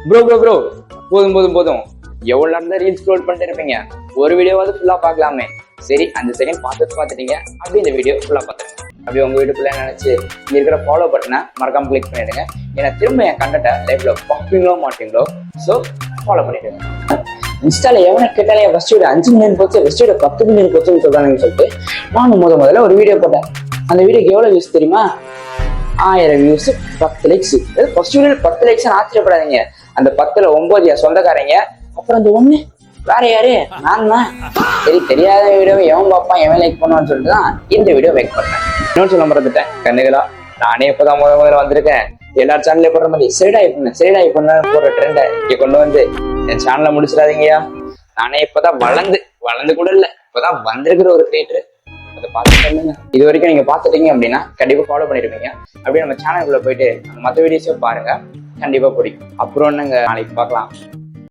Bro bro bro போதும் போதும் போதும். எவ்வளவு நேரம் தான் ரீல்ஸ் ஸ்க்ரோல் பண்ணிட்டு இருப்பீங்க? ஒரு வீடியோவாவது ஃபுல்லா பார்க்கலாமே. சரி, அந்த செகண்ட் பார்த்துட்டீங்க, அப்படி இந்த வீடியோ ஃபுல்லா பார்த்துருங்க. அப்படி உங்க வீட்டுக்குள்ள நினைச்சு இங்க இருக்கிற ஃபாலோ பட்டனை மறக்காம கிளிக் பண்ணிடுங்க. ஏன்னா திரும்ப என் கண்டென்ட்டை லைஃப்ல பார்ப்பீங்களோ மாட்டீங்களோ, ஸோ ஃபாலோ பண்ணிடுங்க. இன்ஸ்டால எவனை கேட்டாலே ஃபர்ஸ்ட் வீடியோ 5 மில்லியன் போச்சு, ஃபர்ஸ்ட் வீடியோ 10 மில்லியன் போச்சுன்னு சொல்றாங்கன்னு சொல்லிட்டு நானும் முதல்ல ஒரு வீடியோ போட்டேன். அந்த வீடியோக்கு எவ்வளவு வியூஸ் தெரியுமா? 1000 views, 10 likes. First video 10 likes ஆச்சரியப்படாதீங்க. அந்த 10ல 9 என் சொந்தக்காரங்க, அப்புறம் அந்த 1 வேற யாரு? நான் தான். சரி, தெரியாத வீடியோவை எவன் பார்ப்பான், எவன் லைக் பண்ணுவான்னு சொல்லிட்டு தான் இந்த வீடியோ லைக் பண்ணேன். இன்னொன்று சொல்ல மறந்துட்டேன் கண்ணுகளா, நானே இப்பதான் முதல்ல வந்திருக்கேன். எல்லா சேனல்லையும் போடுற மாதிரி சரிடாய் பண்ண போடுற ட்ரெண்டை இங்க கொண்டு வந்து என் சேனலை முடிச்சிடாதீங்கயா. நானே இப்பதான் வளர்ந்து கூட இல்லை, இப்பதான் வந்திருக்கிற ஒரு கிரியேட்டர். அதை பார்த்து சொல்லுங்க. இது வரைக்கும் நீங்க பாத்துட்டீங்க அப்படின்னா கண்டிப்பா ஃபாலோ பண்ணிருப்பீங்க. அப்படியே நம்ம சேனலுக்குள்ள போயிட்டு மற்ற வீடியோஸையும் பாருங்க, கண்டிப்பா பிடிக்கும். அப்புறம் என்னங்க, நாளைக்கு பார்க்கலாம்.